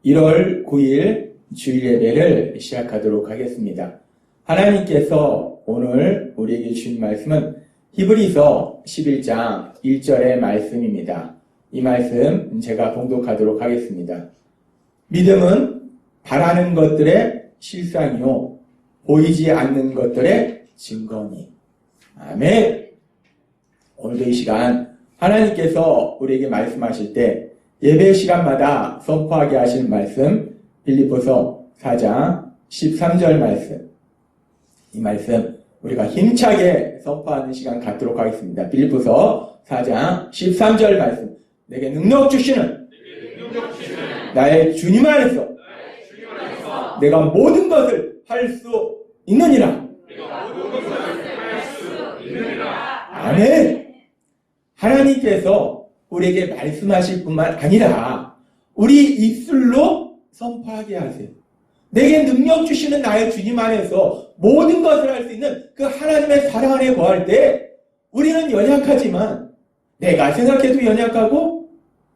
1월 9일 주일 예배를 시작하도록 하겠습니다. 하나님께서 오늘 우리에게 주신 말씀은 히브리서 11장 1절의 말씀입니다. 이 말씀 제가 봉독하도록 하겠습니다. 믿음은 바라는 것들의 실상이요 보이지 않는 것들의 증거니. 아멘. 오늘도 이 시간 하나님께서 우리에게 말씀하실 때 예배 시간마다 선포하게 하시는 말씀, 빌립보서 4장 13절 말씀. 이 말씀 우리가 힘차게 선포하는 시간 갖도록 하겠습니다. 빌립보서 4장 13절 말씀. 내게 능력 주시는 나의 주님 안에서 내가 모든 것을 할 수 있느니라. 아멘. 하나님께서 우리에게 말씀하실 뿐만 아니라 우리 입술로 선포하게 하세요. 내게 능력 주시는 나의 주님 안에서 모든 것을 할 수 있는 그 하나님의 사랑 안에 거할 때 우리는 연약하지만 내가 생각해도 연약하고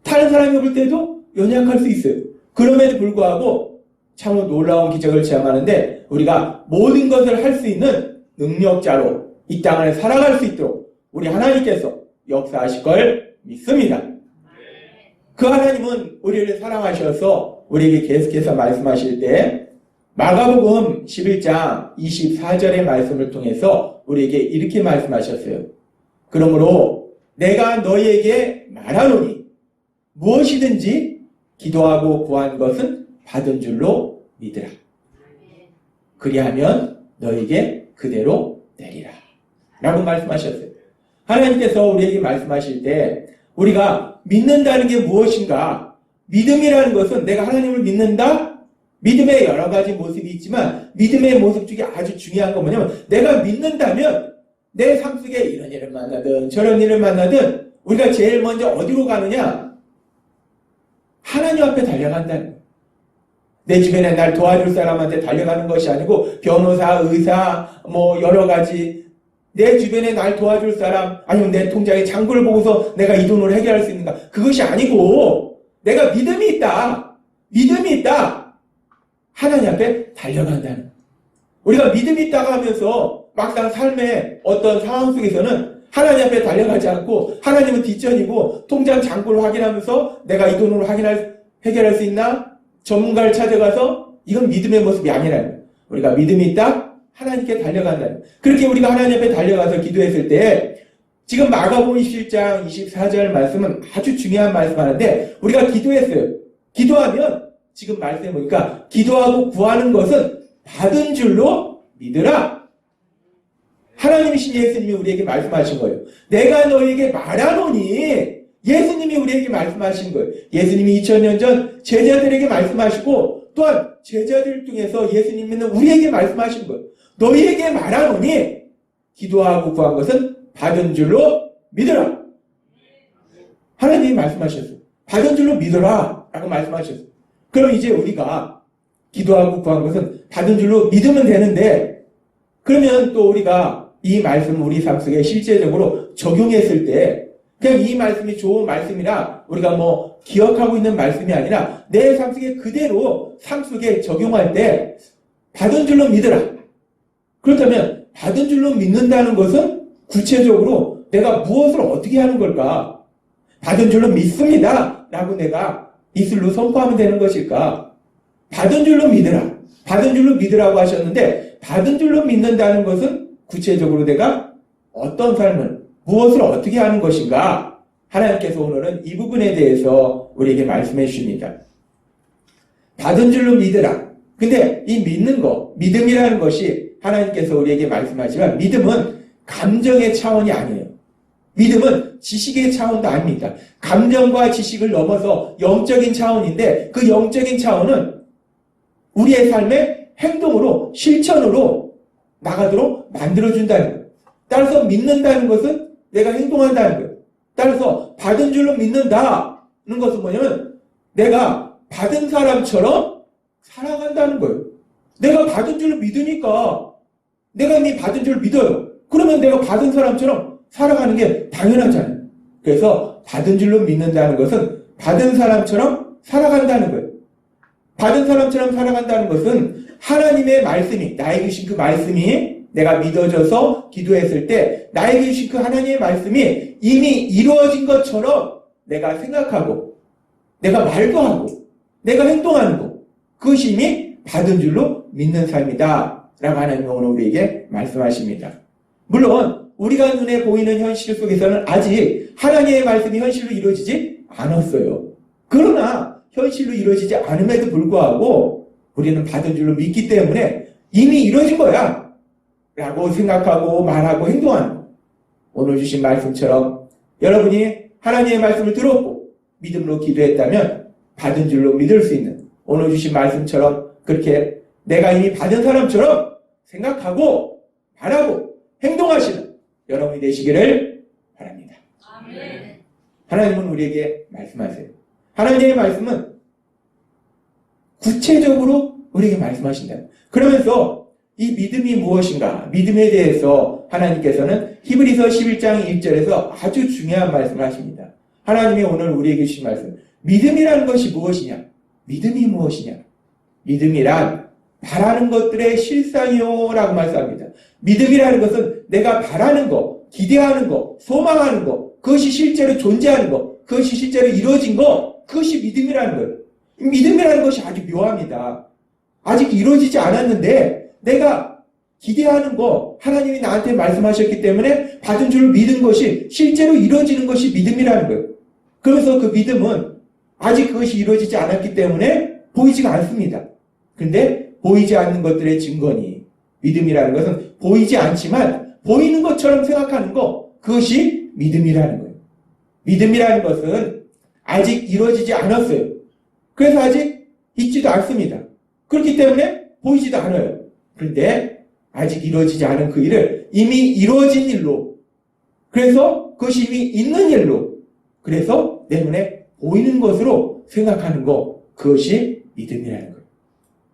다른 사람이 볼 때도 연약할 수 있어요. 그럼에도 불구하고 참으로 놀라운 기적을 체험하는데 우리가 모든 것을 할 수 있는 능력자로 이 땅을 살아갈 수 있도록 우리 하나님께서 역사하실 걸 믿습니다. 그 하나님은 우리를 사랑하셔서 우리에게 계속해서 말씀하실 때 마가복음 11장 24절의 말씀을 통해서 우리에게 이렇게 말씀하셨어요. 그러므로 내가 너희에게 말하노니 무엇이든지 기도하고 구한 것은 받은 줄로 믿으라. 그리하면 너희에게 그대로 되리라. 라고 말씀하셨어요. 하나님께서 우리에게 말씀하실 때 우리가 믿는다는 게 무엇인가? 믿음이라는 것은 내가 하나님을 믿는다? 믿음의 여러 가지 모습이 있지만 믿음의 모습 중에 아주 중요한 건 뭐냐면 내가 믿는다면 내 삶 속에 이런 일을 만나든 저런 일을 만나든 우리가 제일 먼저 어디로 가느냐? 하나님 앞에 달려간다는 거예요. 내 주변에 날 도와줄 사람한테 달려가는 것이 아니고 변호사, 의사, 여러 가지 내 주변에 날 도와줄 사람 아니면 내 통장의 잔고를 보고서 내가 이 돈으로 해결할 수 있는가? 그것이 아니고 내가 믿음이 있다. 하나님 앞에 달려간다는 거예요. 우리가 믿음이 있다고 하면서 막상 삶의 어떤 상황 속에서는 하나님 앞에 달려가지 않고 하나님은 뒷전이고 통장 잔고를 확인하면서 내가 이 돈으로 해결할 수 있나? 전문가를 찾아가서 이건 믿음의 모습이 아니라는 거예요. 우리가 믿음이 있다? 하나님께 달려간다는 거예요. 그렇게 우리가 하나님 앞에 달려가서 기도했을 때 지금 마가복음 17장 24절 말씀은 아주 중요한 말씀하는데 우리가 기도했어요. 기도하면 지금 말씀해 보니까 기도하고 구하는 것은 받은 줄로 믿으라. 하나님이신 예수님이 우리에게 말씀하신 거예요. 내가 너희에게 말하노니 예수님이 우리에게 말씀하신 거예요. 예수님이 2000년 전 제자들에게 말씀하시고 또한 제자들 중에서 예수님은 우리에게 말씀하신 거예요. 너희에게 말하노니 기도하고 구한 것은 받은 줄로 믿으라. 하나님이 말씀하셨어요. 받은 줄로 믿으라 라고 말씀하셨어요. 그럼 이제 우리가 기도하고 구한 것은 받은 줄로 믿으면 되는데 그러면 또 우리가 이 말씀을 우리 삶 속에 실제적으로 적용했을 때 그냥 이 말씀이 좋은 말씀이라 우리가 기억하고 있는 말씀이 아니라 내 삶 속에 그대로 삶 속에 적용할 때 받은 줄로 믿으라. 그렇다면 받은 줄로 믿는다는 것은 구체적으로 내가 무엇을 어떻게 하는 걸까? 받은 줄로 믿습니다 라고 내가 입술로 선포하면 되는 것일까? 받은 줄로 믿으라. 받은 줄로 믿으라고 하셨는데 받은 줄로 믿는다는 것은 구체적으로 내가 어떤 삶을 무엇을 어떻게 하는 것인가? 하나님께서 오늘은 이 부분에 대해서 우리에게 말씀해 주십니다. 받은 줄로 믿으라. 근데 이 믿는 거, 믿음이라는 것이 하나님께서 우리에게 말씀하지만 믿음은 감정의 차원이 아니에요. 믿음은 지식의 차원도 아닙니다. 감정과 지식을 넘어서 영적인 차원인데 그 영적인 차원은 우리의 삶의 행동으로, 실천으로 나가도록 만들어준다는 거예요. 따라서 믿는다는 것은 내가 행동한다는 거예요. 따라서 받은 줄로 믿는다는 것은 뭐냐면 내가 받은 사람처럼 살아간다는 거예요. 내가 받은 줄로 믿으니까 내가 이미 받은 줄 믿어요. 그러면 내가 받은 사람처럼 살아가는 게 당연하잖아요. 그래서 받은 줄로 믿는다는 것은 받은 사람처럼 살아간다는 거예요. 받은 사람처럼 살아간다는 것은 하나님의 말씀이, 나에게 주신 그 말씀이 내가 믿어져서 기도했을 때 나에게 주신 그 하나님의 말씀이 이미 이루어진 것처럼 내가 생각하고 내가 말도 하고 내가 행동하는 것, 그것이 이미 받은 줄로 믿는 삶이다 라고 하나님은 오늘 우리에게 말씀하십니다. 물론 우리가 눈에 보이는 현실 속에서는 아직 하나님의 말씀이 현실로 이루어지지 않았어요. 그러나 현실로 이루어지지 않음에도 불구하고 우리는 받은 줄로 믿기 때문에 이미 이루어진 거야 라고 생각하고 말하고 행동하는 거. 오늘 주신 말씀처럼 여러분이 하나님의 말씀을 들었고 믿음으로 기도했다면 받은 줄로 믿을 수 있는 오늘 주신 말씀처럼 그렇게 내가 이미 받은 사람처럼 생각하고 말하고 행동하시는 여러분이 되시기를 바랍니다. 아멘. 하나님은 우리에게 말씀하세요. 하나님의 말씀은 구체적으로 우리에게 말씀하신다. 그러면서 이 믿음이 무엇인가? 믿음에 대해서 하나님께서는 히브리서 11장 1절에서 아주 중요한 말씀을 하십니다. 하나님이 오늘 우리에게 주신 말씀. 믿음이라는 것이 무엇이냐? 믿음이 무엇이냐? 믿음이란 바라는 것들의 실상이요 라고 말씀합니다. 믿음이라는 것은 내가 바라는 것, 기대하는 것, 소망하는 것, 그것이 실제로 존재하는 것, 그것이 실제로 이루어진 것, 그것이 믿음이라는 거예요. 믿음이라는 것이 아주 묘합니다. 아직 이루어지지 않았는데 내가 기대하는 거 하나님이 나한테 말씀하셨기 때문에 받은 줄 믿은 것이 실제로 이루어지는 것이 믿음이라는 거예요. 그래서 그 믿음은 아직 그것이 이루어지지 않았기 때문에 보이지가 않습니다. 그런데 보이지 않는 것들의 증거니 믿음이라는 것은 보이지 않지만 보이는 것처럼 생각하는 거, 그것이 믿음이라는 거예요. 믿음이라는 것은 아직 이루어지지 않았어요. 그래서 아직 있지도 않습니다. 그렇기 때문에 보이지도 않아요. 그런데 아직 이루어지지 않은 그 일을 이미 이루어진 일로, 그래서 그것이 이미 있는 일로, 그래서 내 눈에 보이는 것으로 생각하는 것, 그것이 믿음이라는 거예요.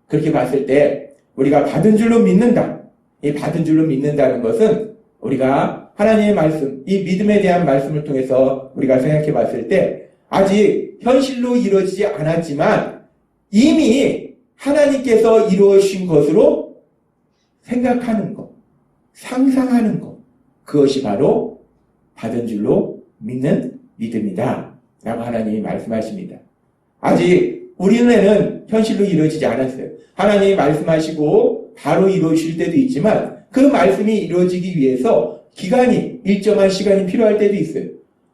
그렇게 봤을 때 우리가 받은 줄로 믿는다. 이 받은 줄로 믿는다는 것은 우리가 하나님의 말씀, 이 믿음에 대한 말씀을 통해서 우리가 생각해 봤을 때 아직 현실로 이루어지지 않았지만 이미 하나님께서 이루어주신 것으로 생각하는 것, 상상하는 것, 그것이 바로 받은 줄로 믿는 믿음이다 라고 하나님이 말씀하십니다. 아직 우리 눈에는 현실로 이루어지지 않았어요. 하나님이 말씀하시고 바로 이루어질 때도 있지만 그 말씀이 이루어지기 위해서 기간이, 일정한 시간이 필요할 때도 있어요.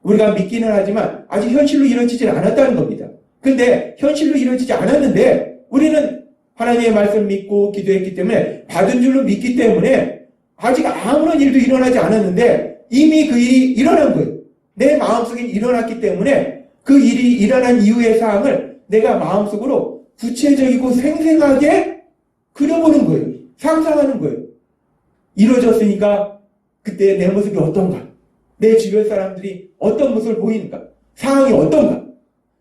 우리가 믿기는 하지만 아직 현실로 이루어지지 않았다는 겁니다. 근데 현실로 이루어지지 않았는데 우리는 하나님의 말씀을 믿고 기도했기 때문에 받은 줄로 믿기 때문에 아직 아무런 일도 일어나지 않았는데 이미 그 일이 일어난 거예요. 내 마음속에 일어났기 때문에 그 일이 일어난 이후의 상황을 내가 마음속으로 구체적이고 생생하게 그려보는 거예요. 상상하는 거예요. 이루어졌으니까 그때 내 모습이 어떤가? 내 주변 사람들이 어떤 모습을 보이는가? 상황이 어떤가?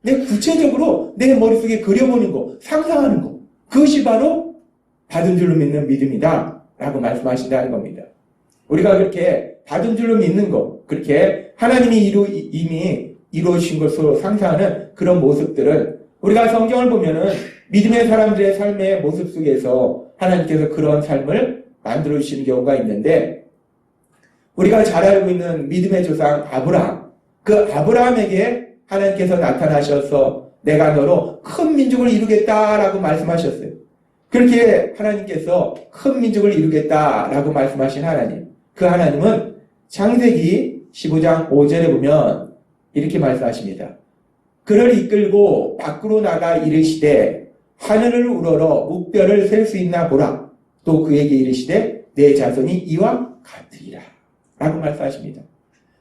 내 구체적으로 내 머릿속에 그려보는 거, 상상하는 거. 그것이 바로 받은 줄로 믿는 믿음이다 라고 말씀하신다는 겁니다. 우리가 그렇게 받은 줄로 믿는 거, 그렇게 하나님이 이미 이루어진 것으로 상상하는 그런 모습들은 우리가 성경을 보면은 믿음의 사람들의 삶의 모습 속에서 하나님께서 그런 삶을 만들어 주시는 경우가 있는데, 우리가 잘 알고 있는 믿음의 조상 아브라함, 그 아브라함에게 하나님께서 나타나셔서 내가 너로 큰 민족을 이루겠다라고 말씀하셨어요. 그렇게 하나님께서 큰 민족을 이루겠다라고 말씀하신 하나님, 그 하나님은 창세기 15장 5절에 보면 이렇게 말씀하십니다. 그를 이끌고 밖으로 나가 이르시되 하늘을 우러러 묵별을 셀 수 있나 보라. 또 그에게 이르시되 내 자손이 이와 같으리라 라고 말씀하십니다.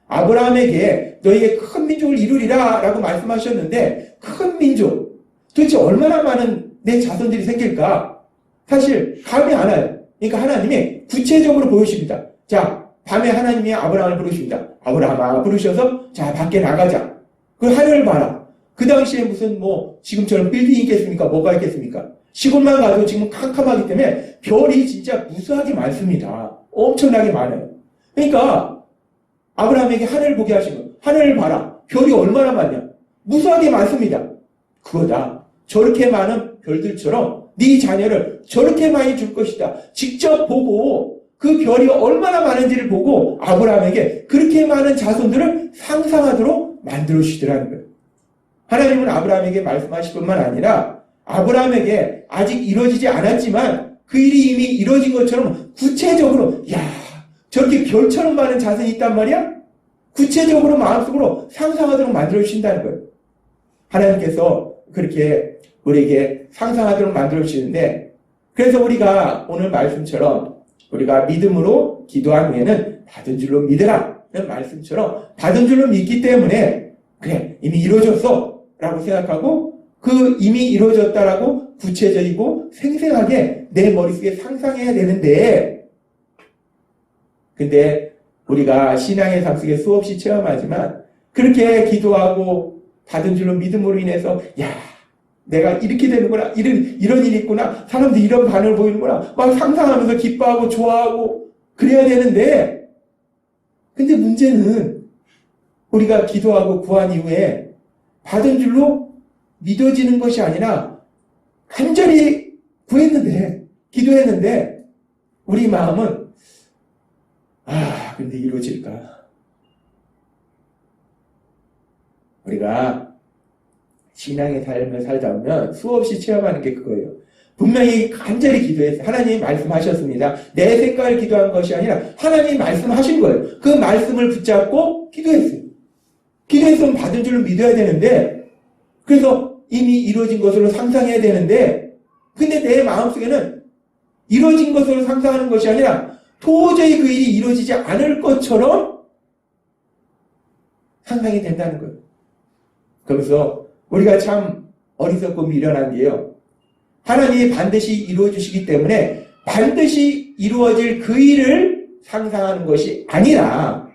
아브라함에게 너에게 큰 민족을 이루리라 라고 말씀하셨는데, 큰 민족, 도대체 얼마나 많은 내 자손들이 생길까? 사실 감이 안 와요. 그러니까 하나님이 구체적으로 보여주십니다. 자, 밤에 하나님이 아브라함을 부르십니다. 아브라함아 부르셔서 자 밖에 나가자. 그 하늘을 봐라. 그 당시에 무슨 지금처럼 빌딩이 있겠습니까? 뭐가 있겠습니까? 시골만 가도 지금 캄캄하기 때문에 별이 진짜 무수하게 많습니다. 엄청나게 많아요. 그러니까 아브라함에게 하늘을 보게 하시고 하늘을 봐라. 별이 얼마나 많냐? 무수하게 많습니다. 그거다. 저렇게 많은 별들처럼 네 자녀를 저렇게 많이 줄 것이다. 직접 보고 그 별이 얼마나 많은지를 보고 아브라함에게 그렇게 많은 자손들을 상상하도록 만들어 주시더라는 거예요. 하나님은 아브라함에게 말씀하실 뿐만 아니라 아브라함에게 아직 이루어지지 않았지만 그 일이 이미 이루어진 것처럼 구체적으로 저렇게 별처럼 많은 자손이 있단 말이야? 구체적으로 마음속으로 상상하도록 만들어 주신다는 거예요. 하나님께서 그렇게 우리에게 상상하도록 만들어 주시는데, 그래서 우리가 오늘 말씀처럼 우리가 믿음으로 기도한 후에는 받은 줄로 믿으라 는 말씀처럼 받은 줄로 믿기 때문에 그래 이미 이루어졌어 라고 생각하고 그 이미 이루어졌다라고 구체적이고 생생하게 내 머릿속에 상상해야 되는데, 근데 우리가 신앙의 삶 속에 수없이 체험하지만 그렇게 기도하고 받은 줄로 믿음으로 인해서 내가 이렇게 되는구나, 이런 일이 있구나, 사람들이 이런 반응을 보이는구나 막 상상하면서 기뻐하고 좋아하고 그래야 되는데, 근데 문제는 우리가 기도하고 구한 이후에 받은 줄로 믿어지는 것이 아니라 간절히 구했는데 기도했는데 우리 마음은 근데 이루어질까? 우리가 신앙의 삶을 살다 보면 수없이 체험하는 게 그거예요. 분명히 간절히 기도했어요. 하나님이 말씀하셨습니다. 내 생각을 기도한 것이 아니라 하나님이 말씀하신 거예요. 그 말씀을 붙잡고 기도했어요. 기도했으면 받은 줄로 믿어야 되는데, 그래서 이미 이루어진 것으로 상상해야 되는데, 근데 내 마음속에는 이루어진 것으로 상상하는 것이 아니라 도저히 그 일이 이루어지지 않을 것처럼 상상이 된다는 거예요. 그러면서 우리가 참 어리석고 미련한 게요, 하나님이 반드시 이루어 주시기 때문에 반드시 이루어질 그 일을 상상하는 것이 아니라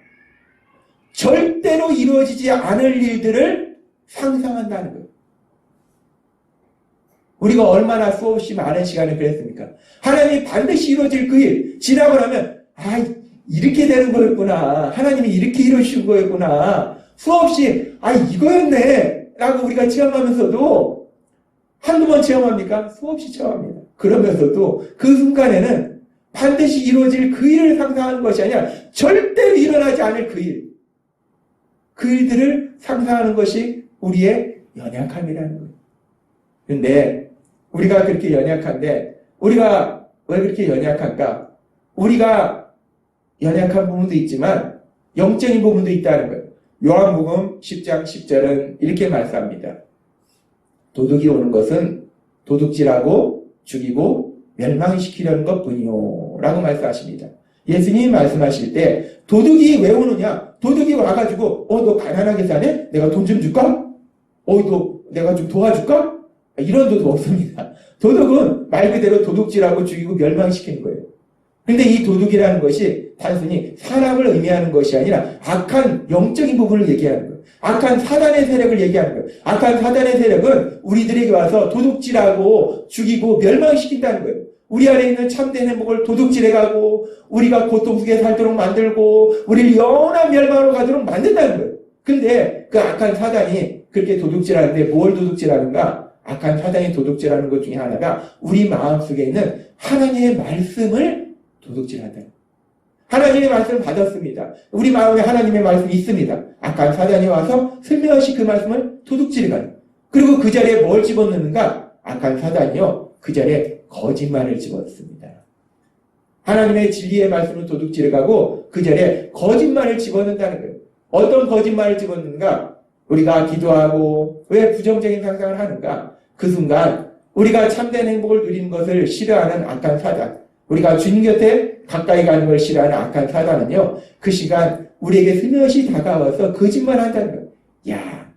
절대로 이루어지지 않을 일들을 상상한다는 거예요. 우리가 얼마나 수없이 많은 시간을 그랬습니까? 하나님이 반드시 이루어질 그 일, 지나고 나면 이렇게 되는 거였구나, 하나님이 이렇게 이루어주신 거였구나, 수없이 이거였네 라고 우리가 체험하면서도 한두 번 체험합니까? 수없이 체험합니다. 그러면서도 그 순간에는 반드시 이루어질 그 일을 상상하는 것이 아니라 절대로 일어나지 않을 그 일, 그 일들을 상상하는 것이 우리의 연약함이라는 거예요. 그런데 우리가 그렇게 연약한데, 우리가 왜 그렇게 연약할까? 우리가 연약한 부분도 있지만 영적인 부분도 있다는 거예요. 요한복음 10장 10절은 이렇게 말씀합니다. 도둑이 오는 것은 도둑질하고 죽이고 멸망시키려는 것뿐이요 라고 말씀하십니다. 예수님이 말씀하실 때 도둑이 왜 오느냐? 도둑이 와가지고 너 가난하게 사네? 내가 돈 좀 줄까? 너 내가 좀 도와줄까? 이런 도둑 없습니다. 도둑은 말 그대로 도둑질하고 죽이고 멸망시키는 거예요. 그런데 이 도둑이라는 것이 단순히 사람을 의미하는 것이 아니라 악한 영적인 부분을 얘기하는 거예요. 악한 사단의 세력을 얘기하는 거예요. 악한 사단의 세력은 우리들에게 와서 도둑질하고 죽이고 멸망시킨다는 거예요. 우리 안에 있는 참된 행복을 도둑질해가고 우리가 고통 속에 살도록 만들고 우리를 영원한 멸망으로 가도록 만든다는 거예요. 근데 그 악한 사단이 그렇게 도둑질하는데 뭘 도둑질하는가? 악한 사단이 도둑질하는 것 중에 하나가 우리 마음속에 있는 하나님의 말씀을 도둑질한다. 하나님의 말씀을 받았습니다. 우리 마음에 하나님의 말씀이 있습니다. 악한 사단이 와서 슬며시 그 말씀을 도둑질해가요. 그리고 그 자리에 뭘 집어넣는가? 악한 사단이요, 그 자리에 거짓말을 집어넣습니다. 하나님의 진리의 말씀을 도둑질해가고 그 자리에 거짓말을 집어넣는다는 거예요. 어떤 거짓말을 집어넣는가? 우리가 기도하고 왜 부정적인 상상을 하는가? 그 순간 우리가 참된 행복을 누리는 것을 싫어하는 악한 사단, 우리가 주님 곁에 가까이 가는 걸 싫어하는 악한 사단은요, 그 시간 우리에게 슬며시 다가와서 거짓말한다는 거예요. 야,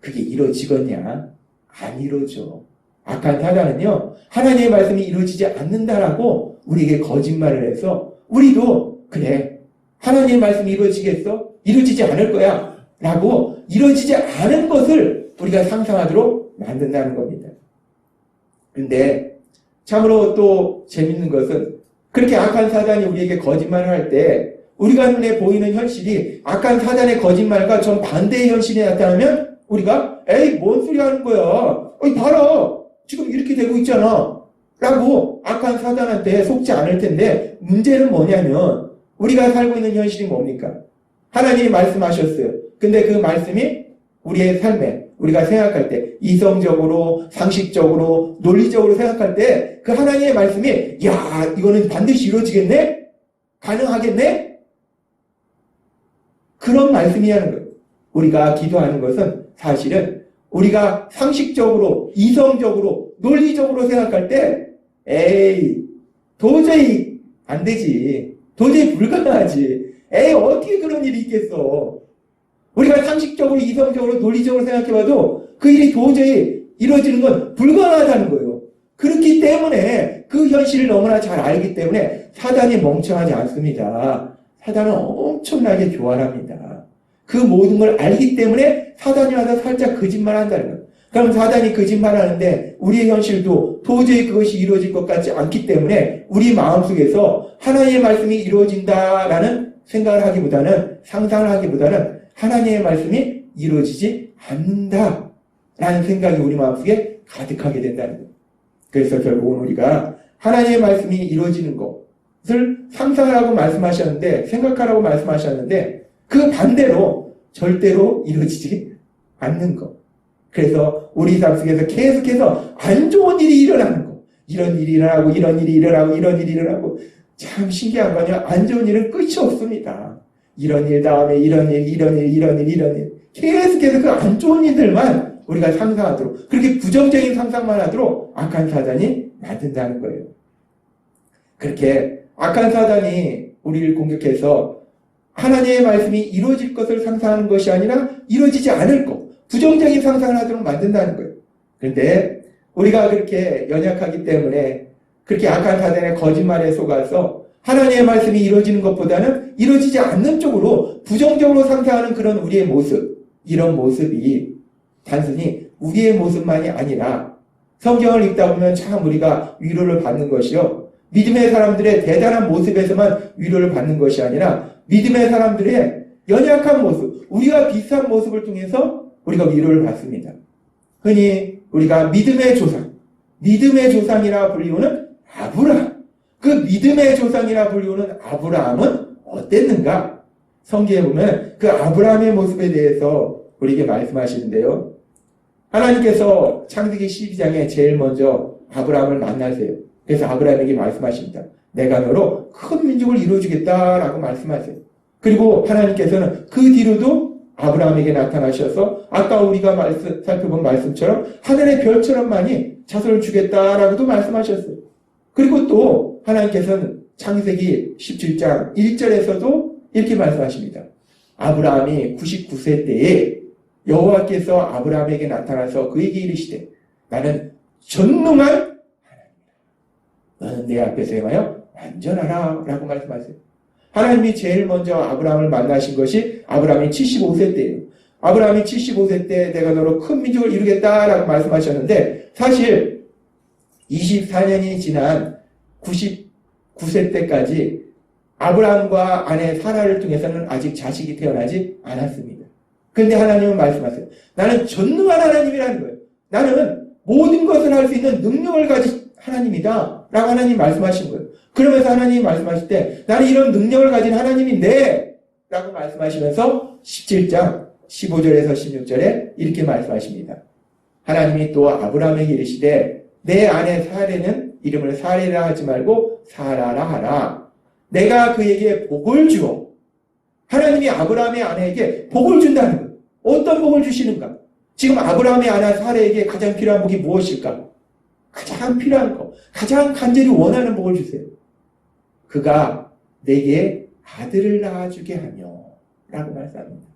그게 이루어지겠냐? 안 이루어져. 악한 사단은요, 하나님의 말씀이 이루어지지 않는다라고 우리에게 거짓말을 해서 우리도 그래, 하나님의 말씀이 이루어지겠어? 이루어지지 않을 거야 라고 이루어지지 않은 것을 우리가 상상하도록 만든다는 겁니다. 근데 참으로 또 재밌는 것은 그렇게 악한 사단이 우리에게 거짓말을 할 때 우리가 눈에 보이는 현실이 악한 사단의 거짓말과 정반대의 현실이 나타나면 우리가 에이 뭔 소리 하는 거야, 봐라. 지금 이렇게 되고 있잖아. 라고 악한 사단한테 속지 않을 텐데 문제는 뭐냐면 우리가 살고 있는 현실이 뭡니까? 하나님이 말씀하셨어요. 근데 그 말씀이 우리의 삶에 우리가 생각할 때 이성적으로 상식적으로 논리적으로 생각할 때 그 하나님의 말씀이 야 이거는 반드시 이루어지겠네? 가능하겠네? 그런 말씀이라는 거예요. 우리가 기도하는 것은 사실은 우리가 상식적으로 이성적으로 논리적으로 생각할 때 에이 도저히 안 되지. 도저히 불가능하지. 에이 어떻게 그런 일이 있겠어. 우리가 상식적으로 이성적으로 논리적으로 생각해봐도 그 일이 도저히 이루어지는 건 불가능하다는 거예요. 그렇기 때문에 그 현실을 너무나 잘 알기 때문에 사단이 멍청하지 않습니다. 사단은 엄청나게 교활합니다. 그 모든 걸 알기 때문에 사단이 와서 살짝 거짓말한다는 거예요. 그럼 사단이 거짓말하는데 우리의 현실도 도저히 그것이 이루어질 것 같지 않기 때문에 우리 마음속에서 하나님의 말씀이 이루어진다라는 생각을 하기보다는 상상을 하기보다는 하나님의 말씀이 이루어지지 않는다라는 생각이 우리 마음속에 가득하게 된다는 거예요. 그래서 결국은 우리가 하나님의 말씀이 이루어지는 것을 상상하라고 말씀하셨는데 생각하라고 말씀하셨는데 그 반대로 절대로 이루어지지 않는 것. 그래서 우리 삶 속에서 계속해서 안 좋은 일이 일어나는 것. 이런 일이 일어나고 이런 일이 일어나고 이런 일이 일어나고 참 신기한 건요. 안 좋은 일은 끝이 없습니다. 이런 일 다음에 이런 일 이런 일 이런 일 이런 일 계속해서 그 안 좋은 일들만 우리가 상상하도록 그렇게 부정적인 상상만 하도록 악한 사단이 만든다는 거예요. 그렇게 악한 사단이 우리를 공격해서 하나님의 말씀이 이루어질 것을 상상하는 것이 아니라 이루어지지 않을 것, 부정적인 상상을 하도록 만든다는 거예요. 그런데 우리가 그렇게 연약하기 때문에 그렇게 악한 사단의 거짓말에 속아서 하나님의 말씀이 이루어지는 것보다는 이루어지지 않는 쪽으로 부정적으로 상상하는 그런 우리의 모습, 이런 모습이 단순히 우리의 모습만이 아니라 성경을 읽다 보면 참 우리가 위로를 받는 것이요. 믿음의 사람들의 대단한 모습에서만 위로를 받는 것이 아니라 믿음의 사람들의 연약한 모습, 우리와 비슷한 모습을 통해서 우리가 위로를 받습니다. 흔히 우리가 믿음의 조상이라 불리우는 아브라함. 그 믿음의 조상이라 불리우는 아브라함은 어땠는가? 성경에 보면 그 아브라함의 모습에 대해서 우리에게 말씀하시는데요. 하나님께서 창세기 12장에 제일 먼저 아브라함을 만나세요. 그래서 아브라함에게 말씀하십니다. 내가 너로 큰 민족을 이루어주겠다라고 말씀하세요. 그리고 하나님께서는 그 뒤로도 아브라함에게 나타나셔서 아까 우리가 살펴본 말씀처럼 하늘의 별처럼 많이 자손을 주겠다라고도 말씀하셨어요. 그리고 또 하나님께서는 창세기 17장 1절에서도 이렇게 말씀하십니다. 아브라함이 99세 때에 여호와께서 아브라함에게 나타나서 그에게 이르시되 나는 전능한 하나님이다. 너는 내 앞에서 행하여 완전하라 라고 말씀하세요. 하나님이 제일 먼저 아브라함을 만나신 것이 아브라함이 75세 때예요. 아브라함이 75세 때 내가 너로 큰 민족을 이루겠다라고 말씀하셨는데 사실 24년이 지난 99세 때까지 아브라함과 아내 사라를 통해서는 아직 자식이 태어나지 않았습니다. 그런데 하나님은 말씀하세요. 나는 전능한 하나님이라는 거예요. 나는 모든 것을 할 수 있는 능력을 가진 하나님이다 라고 하나님 말씀하신 거예요. 그러면서 하나님이 말씀하실 때 나는 이런 능력을 가진 하나님인데 라고 말씀하시면서 17장 15절에서 16절에 이렇게 말씀하십니다. 하나님이 또 아브라함에게 이르시되 내 아내 사레는 이름을 사레라 하지 말고 사라라 하라. 내가 그에게 복을 주어. 하나님이 아브라함의 아내에게 복을 준다는 거예요. 어떤 복을 주시는가? 지금 아브라함의 아내 사레에게 가장 필요한 복이 무엇일까? 가장 필요한 거, 가장 간절히 원하는 복을 주세요. 그가 내게 아들을 낳아주게 하며 라고 말씀합니다.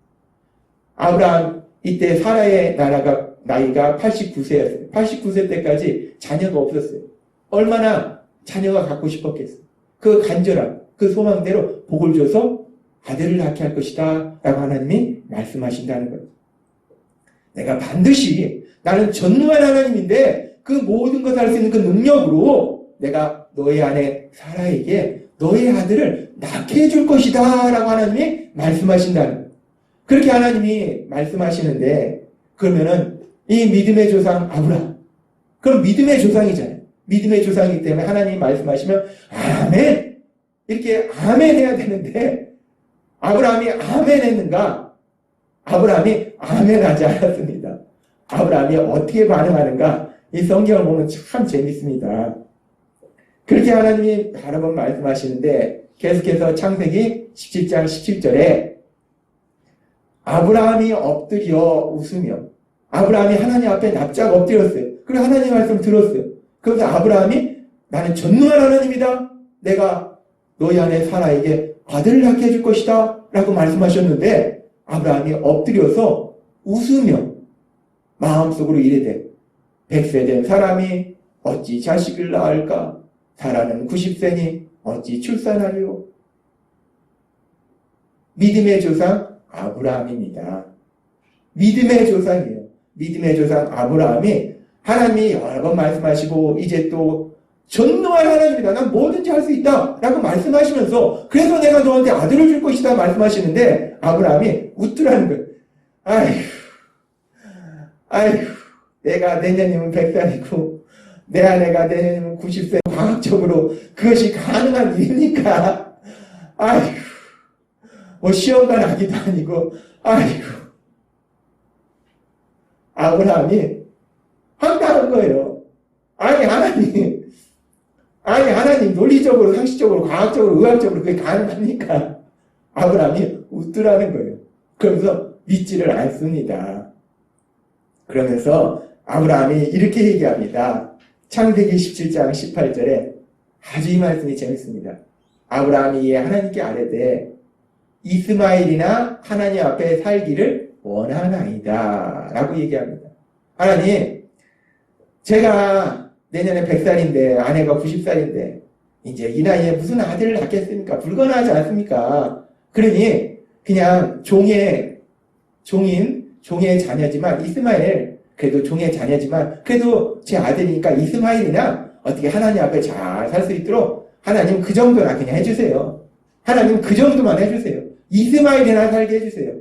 아브라함 이때 사라의 나이가 89세였어요. 89세 때까지 자녀가 없었어요. 얼마나 자녀가 갖고 싶었겠어요. 그 간절함, 그 소망대로 복을 줘서 아들을 낳게 할 것이다 라고 하나님이 말씀하신다는 거예요. 내가 반드시 나는 전능한 하나님인데 그 모든 것을 할 수 있는 그 능력으로 내가 너의 아내 사라에게 너의 아들을 낳게 해줄 것이다 라고 하나님이 말씀하신다는 거예요. 그렇게 하나님이 말씀하시는데 그러면은 이 믿음의 조상 아브라함 그럼 믿음의 조상이잖아요. 믿음의 조상이기 때문에 하나님이 말씀하시면 아멘! 이렇게 아멘 해야 되는데 아브라함이 아멘 했는가? 아브라함이 아멘 하지 않았습니다. 아브라함이 어떻게 반응하는가? 이 성경을 보면 참 재밌습니다. 그렇게 하나님이 여러 번 말씀하시는데 계속해서 창세기 17장 17절에 아브라함이 엎드려 웃으며 아브라함이 하나님 앞에 납작 엎드렸어요. 그리고 하나님 말씀 들었어요. 그래서 아브라함이 나는 전능한 하나님이다. 내가 너희 안에 사라에게 아들을 낳게 해줄 것이다. 라고 말씀하셨는데 아브라함이 엎드려서 웃으며 마음속으로 이르되 100세 된 사람이 어찌 자식을 낳을까? 사라는 90세니 어찌 출산하리요? 믿음의 조상 아브라함입니다. 믿음의 조상이에요. 믿음의 조상 아브라함이 하나님이 여러 번 말씀하시고 이제 또 전능한 하나님이다. 난 뭐든지 할 수 있다. 라고 말씀하시면서 그래서 내가 너한테 아들을 줄 것이다 말씀하시는데 아브라함이 웃더라는 거예요. 아이고 내가 내년이면 100살이고 내 아내가 내년이면 90세 과학적으로 그것이 가능한 일입니까? 아이고 뭐 시험관 아기도 아니고 아이고 아브라함이 황당한 거예요. 아니 하나님 논리적으로 상식적으로 과학적으로 의학적으로 그게 가능합니까? 아브라함이 웃더라는 거예요. 그러면서 믿지를 않습니다. 그러면서 아브라함이 이렇게 얘기합니다. 창세기 17장 18절에 아주 이 말씀이 재밌습니다. 아브라함이 하나님께 아뢰되 이스마엘이나 하나님 앞에 살기를 원하나이다 라고 얘기합니다. 하나님 제가 내년에 100살인데 아내가 90살인데 이제 이 나이에 무슨 아들을 낳겠습니까? 불가능하지 않습니까? 그러니 그냥 종의 자녀지만 이스마엘 그래도 종의 자녀지만 그래도 제 아들이니까 이스마엘이나 어떻게 하나님 앞에 잘 살 수 있도록 하나님 그 정도나 그냥 해주세요. 하나님 그 정도만 해주세요. 이스마엘이나 살게 해주세요.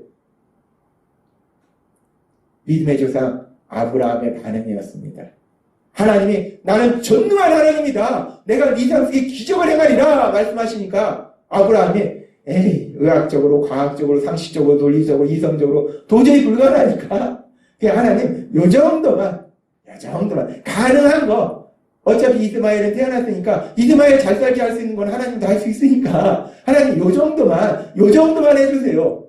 믿음의 조상 아브라함의 반응이었습니다. 하나님이 나는 전능한 하나님이다. 내가 네 삶 속에 기적을 행하리라 말씀하시니까 아브라함이 에이 의학적으로 과학적으로 상식적으로 논리적으로 이성적으로 도저히 불가능하니까 그냥 하나님 요 정도만 가능한 거 어차피 이스마엘은 태어났으니까 이스마엘 잘 살게 할 수 있는 건 하나님도 할 수 있으니까 하나님 요 정도만 해주세요.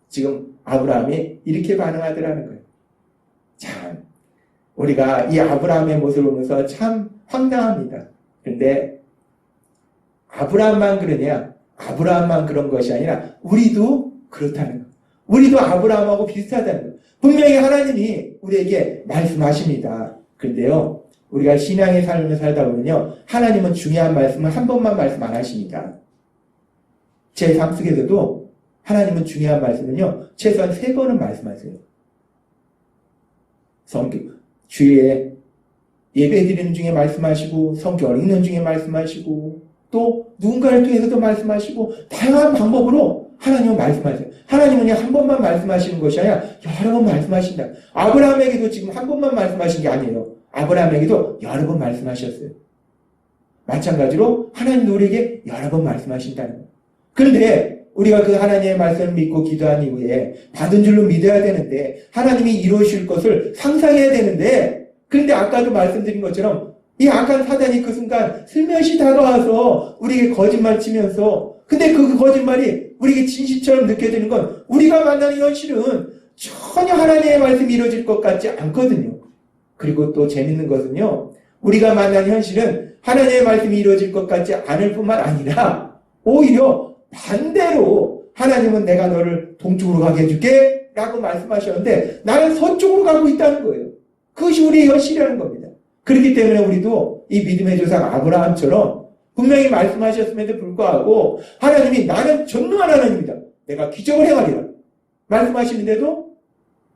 지금 아브라함이 이렇게 반응하더라는 거예요. 참 우리가 이 아브라함의 모습을 보면서 참 황당합니다. 그런데 아브라함만 그러냐? 아브라함만 그런 것이 아니라 우리도 그렇다는 거. 우리도 아브라함하고 비슷하다는 거. 분명히 하나님이 우리에게 말씀하십니다. 그런데요. 우리가 신앙의 삶을 살다 보면요. 하나님은 중요한 말씀을 한 번만 말씀 안 하십니다. 제 삶 속에서도 하나님은 중요한 말씀은요. 최소한 3번은 말씀하세요. 성경, 주일에 예배 드리는 중에 말씀하시고 성경을 읽는 중에 말씀하시고 또 누군가를 통해서도 말씀하시고 다양한 방법으로 하나님은 말씀하세요. 하나님은 그냥 한 번만 말씀하시는 것이 아니라 여러 번 말씀하신다. 아브라함에게도 지금 한 번만 말씀하신 게 아니에요. 아브라함에게도 여러 번 말씀하셨어요. 마찬가지로 하나님도 우리에게 여러 번 말씀하신다는 거예요. 그런데 우리가 그 하나님의 말씀을 믿고 기도한 이후에 받은 줄로 믿어야 되는데 하나님이 이루실 것을 상상해야 되는데 그런데 아까도 말씀드린 것처럼 이 악한 사단이 그 순간 슬며시 다가와서 우리에게 거짓말 치면서 근데 그 거짓말이 우리에게 진실처럼 느껴지는 건 우리가 만나는 현실은 전혀 하나님의 말씀이 이루어질 것 같지 않거든요. 그리고 또 재밌는 것은요. 우리가 만나는 현실은 하나님의 말씀이 이루어질 것 같지 않을 뿐만 아니라 오히려 반대로 하나님은 내가 너를 동쪽으로 가게 해줄게 라고 말씀하셨는데 나는 서쪽으로 가고 있다는 거예요. 그것이 우리의 현실이라는 겁니다. 그렇기 때문에 우리도 이 믿음의 조상 아브라함처럼 분명히 말씀하셨음에도 불구하고 하나님이 나는 전능한 하나님이다. 내가 기적을 행하리라. 말씀하시는데도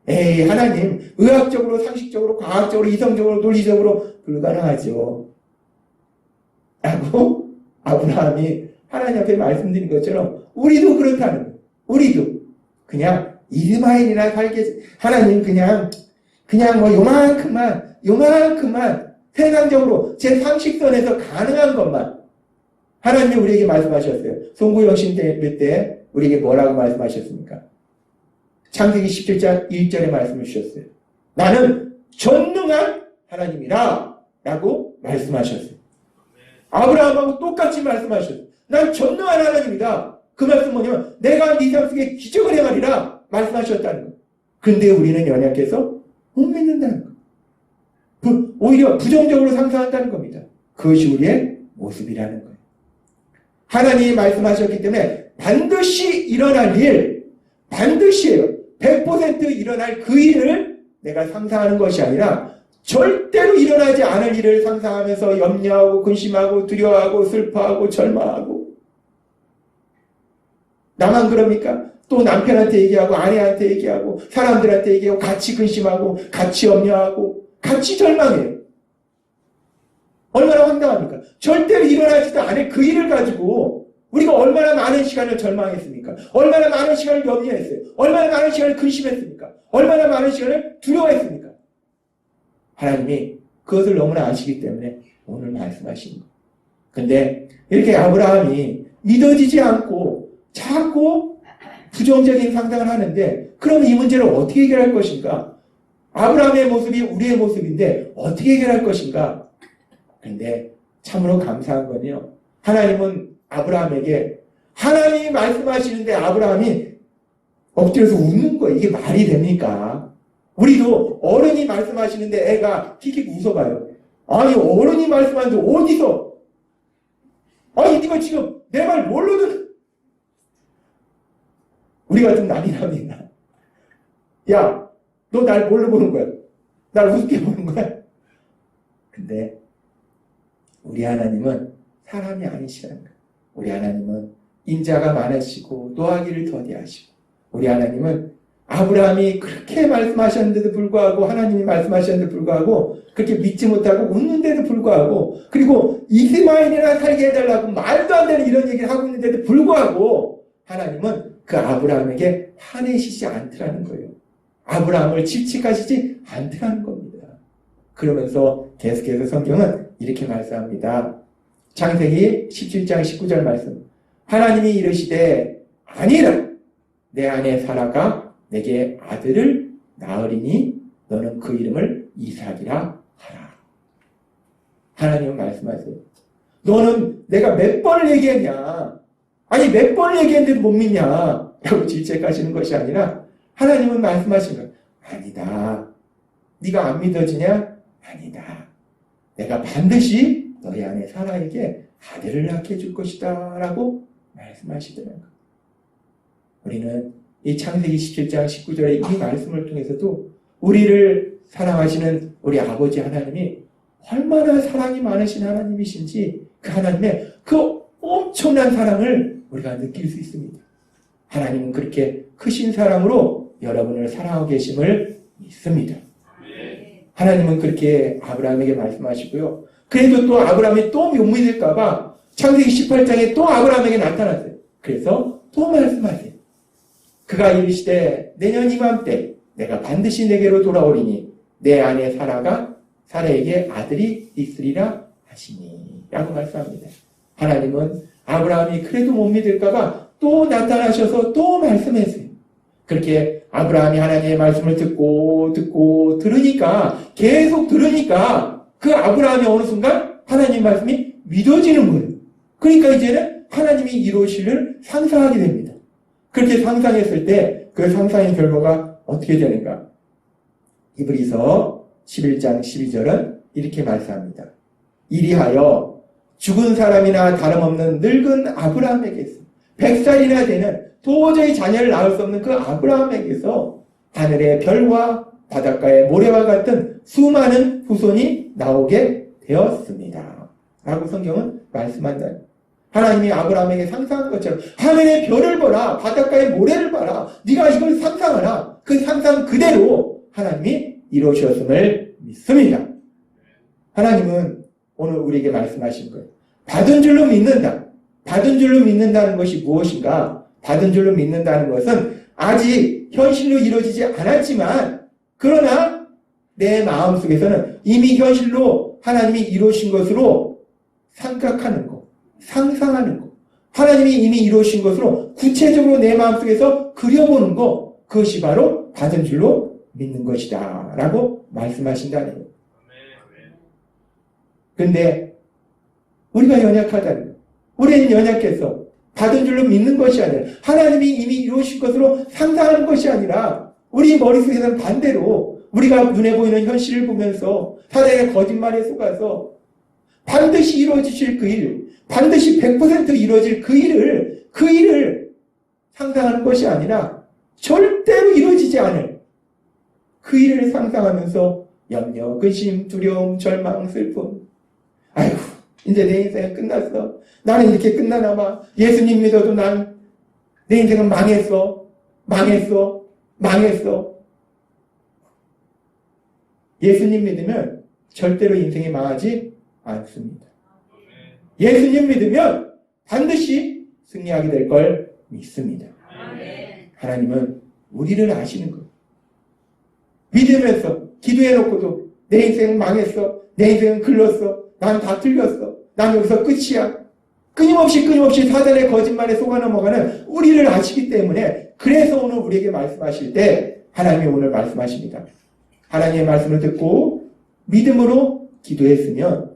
에이 하나님 의학적으로 상식적으로 과학적으로 이성적으로 논리적으로 불가능하죠. 라고 아브라함이 하나님 앞에 말씀드린 것처럼 우리도 그렇다는 거예요. 우리도 그냥 이스마엘이나 살게 하나님 그냥 그냥 뭐 요만큼만 세상적으로 제 상식선에서 가능한 것만 하나님이 우리에게 말씀하셨어요. 송구영신 예배 때 우리에게 뭐라고 말씀하셨습니까? 창세기 17장 1절에 말씀을 주셨어요. 나는 전능한 하나님이라 라고 말씀하셨어요. 아브라함하고 똑같이 말씀하셨어요. 난 전능한 하나님이다. 그 말씀 뭐냐면 내가 네 삶 속에 기적을 행하리라 말씀하셨다는 거예요. 근데 우리는 연약해서 못 믿는다는 거예요. 오히려 부정적으로 상상한다는 겁니다. 그것이 우리의 모습이라는 거예요. 하나님이 말씀하셨기 때문에 반드시 일어날 일, 반드시예요. 100% 일어날 그 일을 내가 상상하는 것이 아니라 절대로 일어나지 않을 일을 상상하면서 염려하고 근심하고 두려워하고 슬퍼하고 절망하고. 나만 그럽니까? 또 남편한테 얘기하고 아내한테 얘기하고 사람들한테 얘기하고 같이 근심하고 같이 염려하고 같이 절망해요. 얼마나 황당합니까? 절대로 일어나지도 않을 그 일을 가지고 우리가 얼마나 많은 시간을 절망했습니까? 얼마나 많은 시간을 염려했어요? 얼마나 많은 시간을 근심했습니까? 얼마나 많은 시간을 두려워했습니까? 하나님이 그것을 너무나 아시기 때문에 오늘 말씀하신 거예요. 근데 이렇게 아브라함이 믿어지지 않고 자꾸 부정적인 상상을 하는데 그럼 이 문제를 어떻게 해결할 것인가? 아브라함의 모습이 우리의 모습인데 어떻게 해결할 것인가? 근데 참으로 감사한 건요. 하나님은 아브라함에게 하나님이 말씀하시는데 아브라함이 엎드려서 웃는 거예요. 이게 말이 됩니까? 우리도 어른이 말씀하시는데 애가 킥킥 웃어봐요. 아니 어른이 말씀하는데 어디서? 아니 네가 지금 내 말 뭘로 듣는? 우리가 좀 난이랍니다. 야, 너 날 뭘로 보는 거야? 날 우습게 보는 거야? 근데 우리 하나님은 사람이 아니시라는 거예요. 우리 하나님은 인자가 많으시고 노하기를 더디하시고 우리 하나님은 아브라함이 그렇게 말씀하셨는데도 불구하고 하나님이 말씀하셨는데도 불구하고 그렇게 믿지 못하고 웃는데도 불구하고 그리고 이스마엘이나 살게 해달라고 말도 안 되는 이런 얘기를 하고 있는데도 불구하고 하나님은 그 아브라함에게 화내시지 않더라는 거예요. 아브라함을 칙칙하시지 않더라는 겁니다. 그러면서 계속해서 성경은 이렇게 말씀합니다. 창세기 17장 19절 말씀. 하나님이 이르시되 아니라 내 아내 사라가 내게 아들을 낳으리니 너는 그 이름을 이삭이라 하라. 하나님은 말씀하세요. 너는 내가 몇 번을 얘기했냐? 아니 몇 번을 얘기했는데도 못 믿냐? 라고 질책하시는 것이 아니라 하나님은 말씀하신 거예요. 아니다. 네가 안 믿어지냐? 아니다. 내가 반드시 너희 아내 사라에게 아들을 낳게 해줄 것이다 라고 말씀하시더라고요. 우리는 이 창세기 17장 19절의 이 말씀을 통해서도 우리를 사랑하시는 우리 아버지 하나님이 얼마나 사랑이 많으신 하나님이신지 그 하나님의 그 엄청난 사랑을 우리가 느낄 수 있습니다. 하나님은 그렇게 크신 사랑으로 여러분을 사랑하고 계심을 믿습니다. 하나님은 그렇게 아브라함에게 말씀하시고요. 그래도 또 아브라함이 또 못 믿을까봐 창세기 18장에 또 아브라함에게 나타났어요. 그래서 또 말씀하세요. 그가 이르시되 내년 이맘때 내가 반드시 내게로 돌아오리니 내 아내 사라에게 아들이 있으리라 하시니 라고 말씀합니다. 하나님은 아브라함이 그래도 못 믿을까봐 또 나타나셔서 또 말씀했어요. 그렇게 아브라함이 하나님의 말씀을 듣고 들으니까 계속 들으니까 그 아브라함이 어느 순간 하나님 말씀이 믿어지는 거예요. 그러니까 이제는 하나님이 이루실 일을 상상하게 됩니다. 그렇게 상상했을 때 그 상상의 결과가 어떻게 되는가? 히브리서 11장 12절은 이렇게 말씀합니다. 이리하여 죽은 사람이나 다름없는 늙은 아브라함에게서 100살이나 되는 도저히 자녀를 낳을 수 없는 그 아브라함에게서 하늘의 별과 바닷가의 모래와 같은 수많은 후손이 나오게 되었습니다. 라고 성경은 말씀한다. 하나님이 아브라함에게 상상한 것처럼 하늘의 별을 봐라, 바닷가의 모래를 봐라, 네가 이걸 상상하라. 그 상상 그대로 하나님이 이루셨음을 믿습니다. 하나님은 오늘 우리에게 말씀하신 거예요. 받은 줄로 믿는다. 받은 줄로 믿는다는 것이 무엇인가? 받은 줄로 믿는다는 것은 아직 현실로 이루어지지 않았지만 그러나 내 마음속에서는 이미 현실로 하나님이 이루신 것으로 생각하는 것, 상상하는 것, 하나님이 이미 이루신 것으로 구체적으로 내 마음속에서 그려보는 것, 그것이 바로 받은 줄로 믿는 것이다 라고 말씀하신다는 거예요. 그런데 우리가 연약하다는 거예요. 우리는 연약해서 받은 줄로 믿는 것이 아니라 하나님이 이미 이루신 것으로 상상하는 것이 아니라 우리 머릿속에는 반대로 우리가 눈에 보이는 현실을 보면서 사단의 거짓말에 속아서 반드시 이루어지실 그 일, 반드시 100% 이루어질 그 일을 상상하는 것이 아니라 절대로 이루어지지 않을 그 일을 상상하면서 염려, 근심, 두려움, 절망, 슬픔. 아이고, 이제 내 인생은 끝났어. 나는 이렇게 끝나나 봐. 예수님 믿어도 내 인생은 망했어. 예수님 믿으면 절대로 인생이 망하지 않습니다. 예수님 믿으면 반드시 승리하게 될 걸 믿습니다. 하나님은 우리를 아시는 거예요. 믿으면서 기도해놓고도 내 인생은 망했어. 내 인생은 글렀어. 난 다 틀렸어. 난 여기서 끝이야. 끊임없이 사단의 거짓말에 속아 넘어가는 우리를 아시기 때문에 그래서 오늘 우리에게 말씀하실 때 하나님이 오늘 말씀하십니다. 하나님의 말씀을 듣고 믿음으로 기도했으면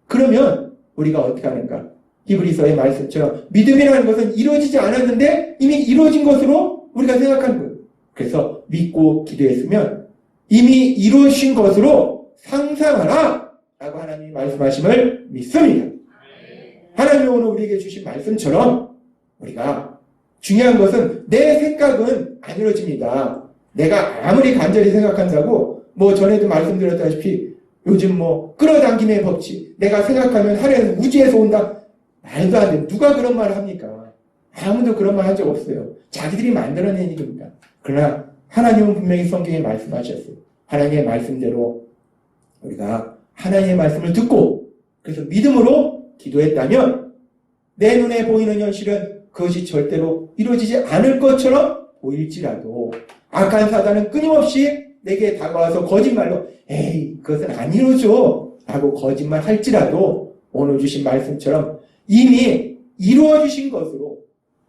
그러면 우리가 어떻게 하는가? 히브리서의 말씀처럼 믿음이라는 것은 이루어지지 않았는데 이미 이루어진 것으로 우리가 생각하는 거예요. 그래서 믿고 기도했으면 이미 이루어진 것으로 상상하라 라고 하나님이 말씀하심을 믿습니다. 하나님이 오늘 우리에게 주신 말씀처럼 우리가 중요한 것은 내 생각은 안 이루어집니다. 내가 아무리 간절히 생각한다고 전에도 말씀드렸다시피 요즘 끌어당김의 법칙 내가 생각하면 하늘에서 우주에서 온다. 말도 안 돼. 누가 그런 말을 합니까? 아무도 그런 말 한 적 없어요. 자기들이 만들어낸 일입니다. 그러나 하나님은 분명히 성경에 말씀하셨어요. 하나님의 말씀대로 우리가 하나님의 말씀을 듣고 그래서 믿음으로 기도했다면 내 눈에 보이는 현실은 그것이 절대로 이루어지지 않을 것처럼 보일지라도 악한 사단은 끊임없이 내게 다가와서 거짓말로 에이 그것은 안 이루어져 라고 거짓말 할지라도 오늘 주신 말씀처럼 이미 이루어지신 것으로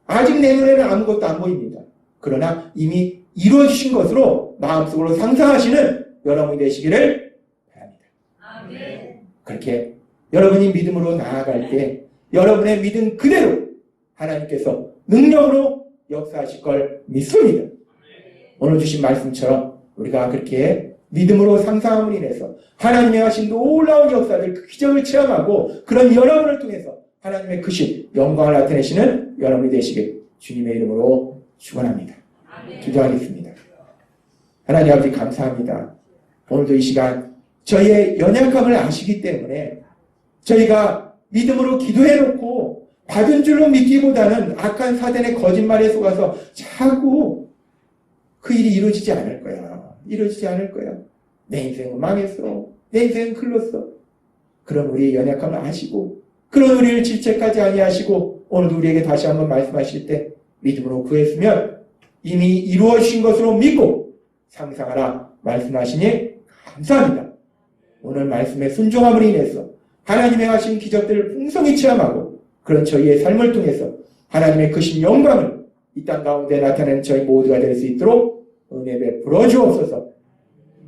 아직 내 눈에는 아무것도 안 보입니다. 그러나 이미 이루어지신 것으로 마음속으로 상상하시는 여러분이 되시기를 바랍니다. 아멘. 그렇게 여러분이 믿음으로 나아갈 때 여러분의 믿음 그대로 하나님께서 능력으로 역사하실 걸 믿습니다. 오늘 주신 말씀처럼 우리가 그렇게 믿음으로 상상함으로 인해서 하나님이 하신 놀라운 역사들, 그 기적을 체험하고 그런 여러분을 통해서 하나님의 크신 영광을 나타내시는 여러분이 되시길 주님의 이름으로 축원합니다. 기도하겠습니다. 하나님 아버지 감사합니다. 오늘도 이 시간 저희의 연약함을 아시기 때문에 저희가 믿음으로 기도해놓고 받은 줄로 믿기보다는 악한 사단의 거짓말에 속아서 자꾸 그 일이 이루어지지 않을 거야. 이루어지지 않을 거야. 내 인생은 망했어. 내 인생은 글렀어. 그런 우리의 연약함을 아시고 그런 우리를 질책하지 아니하시고 오늘도 우리에게 다시 한번 말씀하실 때 믿음으로 구했으면 이미 이루어진 것으로 믿고 상상하라 말씀하시니 감사합니다. 오늘 말씀에 순종함으로 인해서 하나님의 하신 기적들을 풍성히 체험하고 그런 저희의 삶을 통해서 하나님의 크신 영광을 이 땅 가운데 나타내는 저희 모두가 될 수 있도록 은혜 베풀어 주옵소서.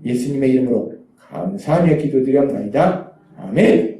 예수님의 이름으로 감사하며 기도드렸나이다. 아멘.